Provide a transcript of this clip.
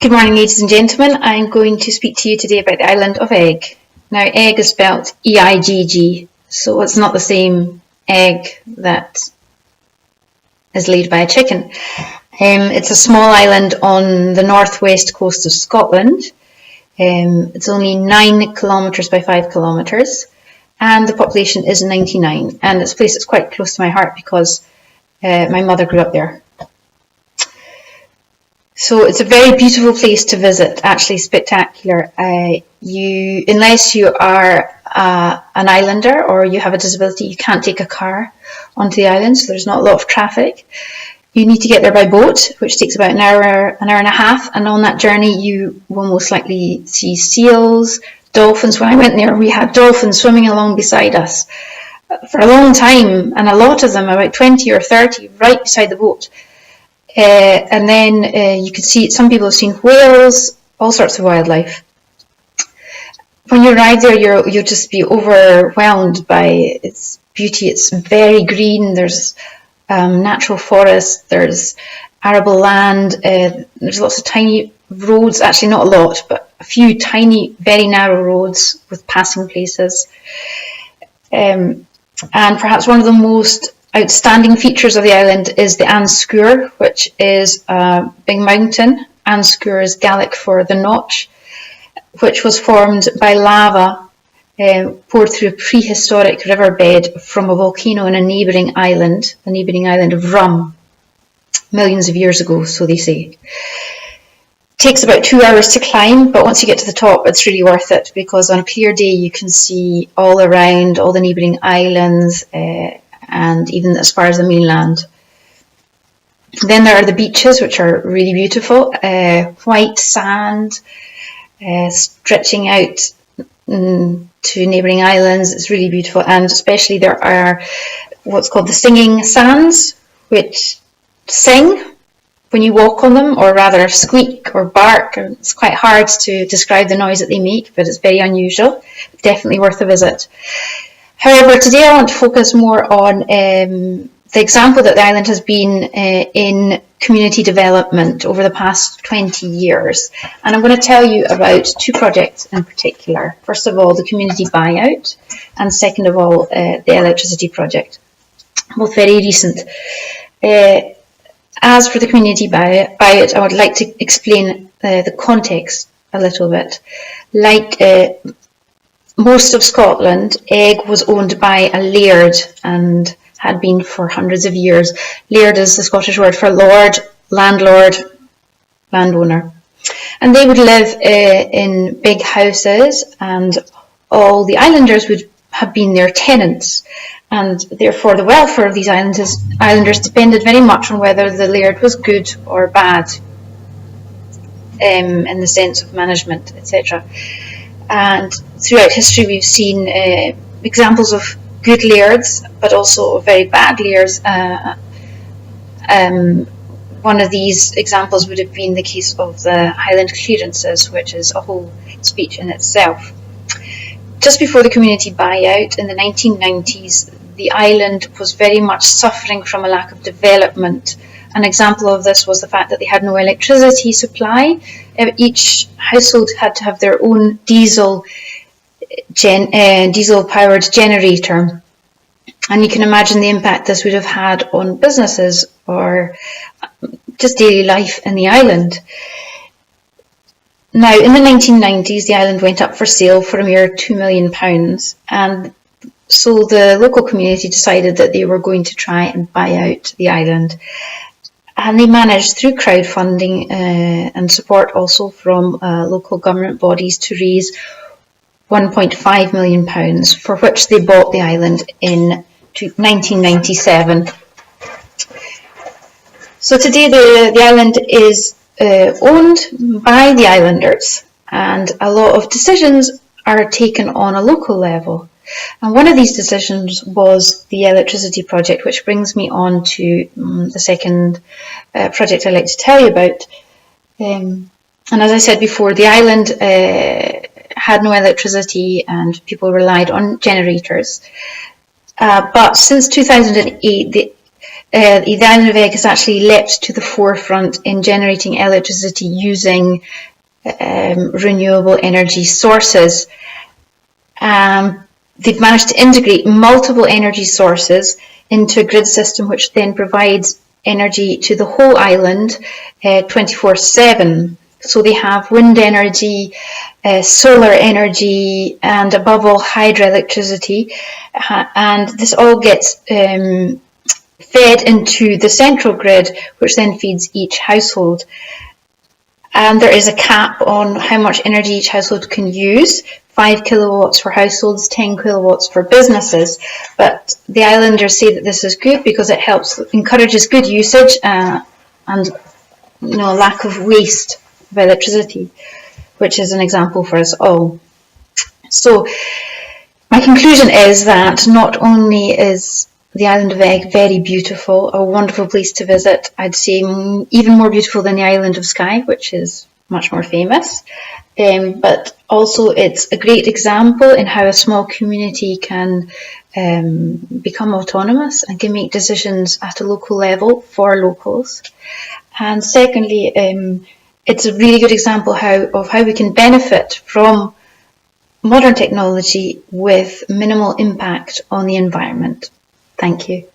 Good morning, ladies and gentlemen. I'm going to speak to you today about the island of Eigg. Now, egg is spelled E-I-G-G, so it's not the same egg that is laid by a chicken. It's a small island on the northwest coast of Scotland. It's only 9 kilometres by 5 kilometres, and the population is 99. And it's a place that's quite close to my heart because my mother grew up there. So it's a very beautiful place to visit, actually spectacular. Unless you are an islander or you have a disability, you can't take a car onto the island, so there's not a lot of traffic. You need to get there by boat, which takes about an hour and a half, and on that journey you will most likely see seals, dolphins. When I went there, we had dolphins swimming along beside us for a long time, and a lot of them, about 20 or 30, right beside the boat. And then you can see, some people have seen whales, all sorts of wildlife. When you arrive there, you'll just be overwhelmed by its beauty. It's very green. There's natural forest. There's arable land. There's lots of tiny roads. Actually, not a lot, but a few tiny, very narrow roads with passing places. And perhaps one of the most outstanding features of the island is the Anscur, which is a big mountain. Anscur is Gaelic for the notch, which was formed by lava poured through a prehistoric riverbed from a volcano in a neighbouring island of Rum, millions of years ago, so they say. It takes about 2 hours to climb, but once you get to the top, it's really worth it, because on a clear day you can see all around, all the neighbouring islands, and even as far as the mainland. Then there are the beaches, which are really beautiful. White sand stretching out to neighbouring islands. It's really beautiful, and especially there are what's called the singing sands, which sing when you walk on them, or rather squeak or bark. It's quite hard to describe the noise that they make, but it's very unusual. Definitely worth a visit. However, today I want to focus more on the example that the island has been in community development over the past 20 years. And I'm going to tell you about 2 projects in particular. First of all, the community buyout, and second of all, the electricity project, both very recent. As for the community buyout, I would like to explain the context a little bit. Like most of Scotland, Eigg was owned by a laird and had been for hundreds of years. Laird is the Scottish word for lord, landlord, landowner. And they would live in big houses, and all the islanders would have been their tenants. And therefore the welfare of these islanders depended very much on whether the laird was good or bad, in the sense of management, etc. And throughout history we've seen examples of good lairds, but also very bad lairds. One of these examples would have been the case of the Highland clearances, which is a whole speech in itself. Just before the community buyout in the 1990s, the island was very much suffering from a lack of development. An example of this was the fact that they had no electricity supply. Each household had to have their own diesel-powered generator. And you can imagine the impact this would have had on businesses or just daily life in the island. Now, in the 1990s, the island went up for sale for a mere £2 million. And so the local community decided that they were going to try and buy out the island. And they managed, through crowdfunding and support also from local government bodies, to raise £1.5 million, for which they bought the island in 1997. So today the island is owned by the islanders, and a lot of decisions are taken on a local level. And one of these decisions was the electricity project, which brings me on to the second project I'd like to tell you about. And as I said before, the island had no electricity and people relied on generators. But since 2008, the Island of Eigg has actually leapt to the forefront in generating electricity using renewable energy sources. They've managed to integrate multiple energy sources into a grid system which then provides energy to the whole island 24/7. So they have wind energy, solar energy, and above all hydroelectricity, and this all gets fed into the central grid, which then feeds each household. And there is a cap on how much energy each household can use, 5 kilowatts for households, 10 kilowatts for businesses. But the islanders say that this is good because it encourages good usage and lack of waste of electricity, which is an example for us all. So my conclusion is that not only is the Island of Eigg very beautiful, a wonderful place to visit, I'd say even more beautiful than the Island of Skye, which is much more famous, but also it's a great example in how a small community can become autonomous and can make decisions at a local level for locals. And secondly, it's a really good example of how we can benefit from modern technology with minimal impact on the environment. Thank you.